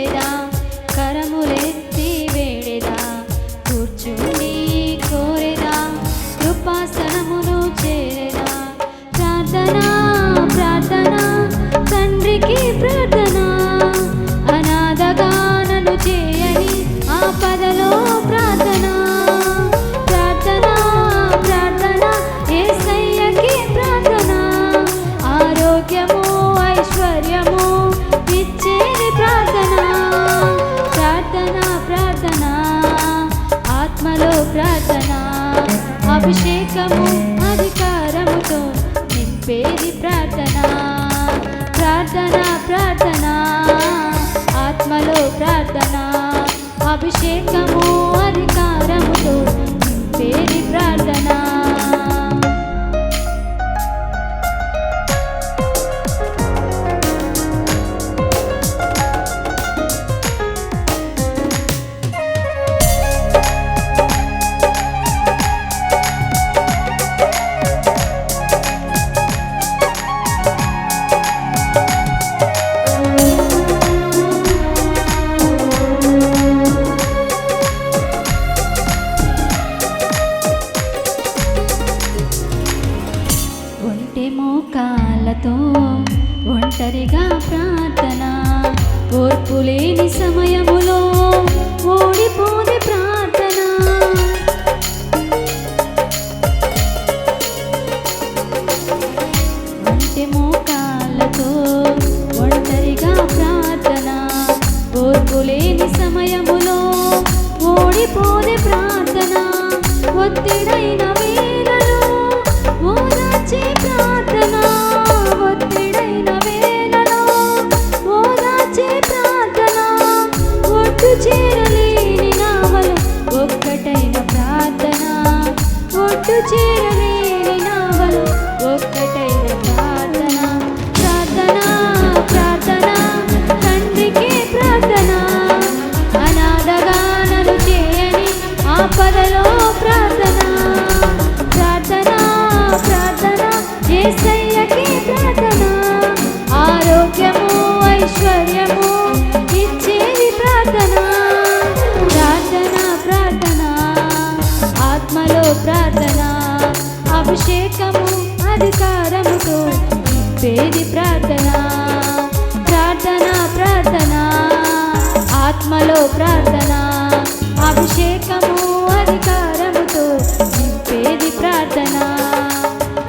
చూచెదా కరములెత్తి వేడెదా కూర్చుండి కోరెదా కృపాసనమును చేరెదా ప్రార్థన ప్రార్థన తండ్రికి ప్రార్థన అనాథగా నన్ను చేయని ఆపదలో ప్రార్థన ప్రార్థన ప్రార్థన యేసయ్యకి ప్రార్థన ఆరోగ్యము ఐశ్వర్యము ఇచ్చేది ప్రార్థన ప్రార్థన ప్రార్థన ఆత్మలో ప్రార్థన అభిషేకము అధికారముతో నింపేది ప్రార్థన ప్రార్థన ప్రార్థన ఆత్మలో ప్రార్థన అభిషేకము అధికారముతో నింపేది ప్రార్థన మోకాళ్ళతో ఒంటరిగా ప్రార్థన ఓర్పు లేని సమయములో ఓడిపోది ప్రార్థన ఒంటి మోకాళ్ళతో ఒంటరిగా ప్రార్థన ఓర్పు లేని సమయములో ఓడిపోది ప్రార్థన ఒత్తిడైన వేళలో ఓదార్చే ప్రార్థన ఒత్తిడైన వేళలో ఓదార్చే ప్రార్థన ఒట్టు చేరలేని నావలో ఒక్కటైన ప్రార్థన ఒట్టు చేరలేని నావలో ఒక్కటైన ప్రార్థన ప్రార్థన ప్రార్థన తండ్రికి ప్రార్థన అనాథగా నన్ను చేయని ఆపదలో ప్రార్థన ప్రార్థన ప్రార్థన యేసయ్యకి ప్రార్థన ఆరోగ్యము ఐశ్వర్యము ఇచ్చేది ప్రార్థన ప్రార్థన ప్రార్థన ఆత్మలో ప్రార్థన అభిషేకము అధికారముతో నింపేది ప్రార్థన ప్రార్థన ప్రార్థన ఆత్మలో ప్రార్థన అభిషేకము అధికారముతో నింపేది ప్రార్థన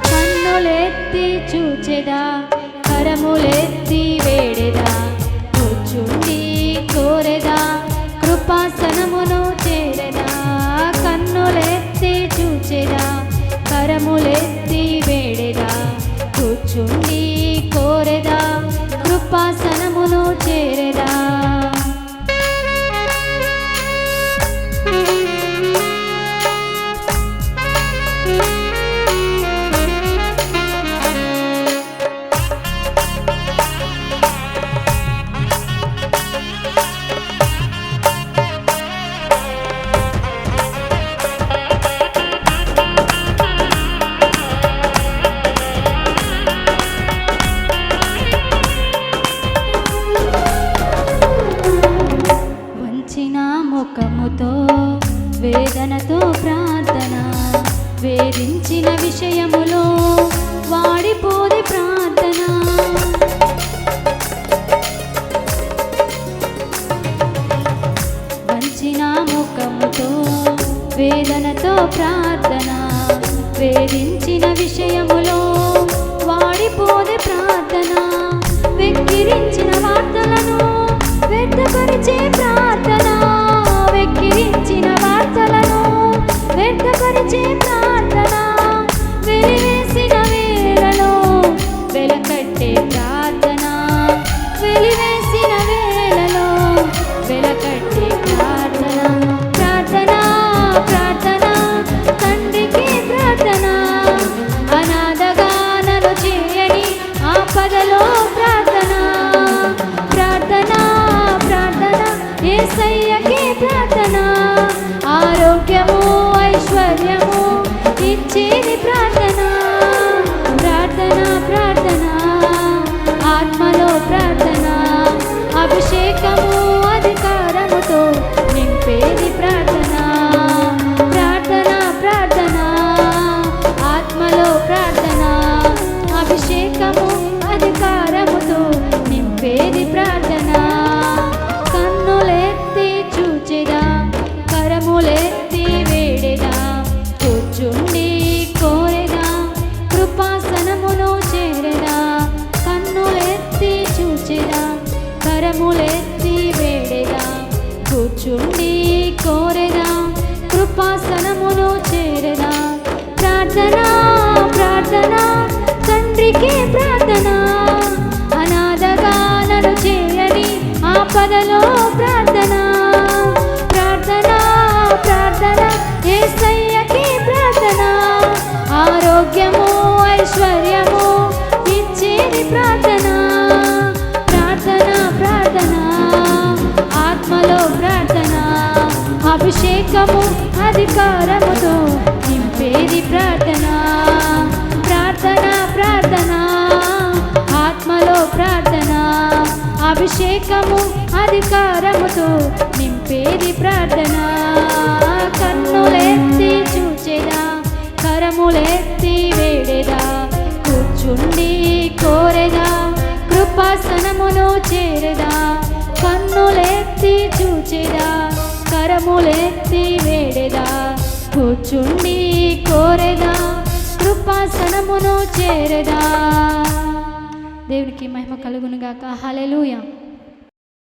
కన్నులెత్తి చూచెదా కరములెత్తి వేడెదా కూర్చుండి కోరెదా కృపాసనమును చేరెదా కన్నులెత్తి చూచెదా కరములెత్తి వేడెదా కూర్చుండి కోరెదా కృపాసనమును చేరెదా ముఖముతో వేదనతో ప్రార్థన వేధించిన విషయములో వాడిపోది ప్రార్థన వంచిన ముఖముతో వేదనతో ప్రార్థన వేధించిన విషయములో వాడిపోది ప్రార్థన వెక్కిరించిన వార్తలను వ్యర్థపరిచే ప్రార్థన వెక్కిరించిన వార్తలను వ్యర్థపరిచే ప్రార్థన వెలివేసిన వేళలో వెలకట్టే ప్రార్థన వెలివేసిన వేళలో వెలకట్టే ప్రార్థన ప్రార్థన ప్రార్థన తండ్రికి ప్రార్థన అనాథగా నన్ను చేయని ఆపదలో ప్రార్థన ప్రార్థన ప్రార్థన కూర్చుండి కోరెదా కృపాసనమును చేరెదా ప్రార్థన ప్రార్థన తండ్రికి ప్రార్థన అనాథగా నన్ను చేయని ఆపదలో ప్రార్థన ప్రార్థన ప్రార్థన యేసయ్యకి ప్రార్థన ఆరోగ్యము ఐశ్వర్యము ఇచ్చేది ప్రార్థన ప్రార్థన ప్రార్థన ఆత్మలో ప్రార్థన అభిషేకము అధికారముతో నింపేది ప్రార్థన ప్రార్థన ప్రార్థన ఆత్మలో ప్రార్థన అభిషేకము అధికారముతో నింపేది ప్రార్థన కన్నులెత్తి చూచెదా కరములెత్తి వేడెదా కూర్చుండి కోరెదా కృపాసనమును చేరెదా కన్నులెత్తి చూచెదా కరములెత్తి వేడెదా కూర్చుండి కోరెదా కృపాసనమును చేరెదా. దేవునికి మహిమ కలుగునుగాక. హల్లెలూయా.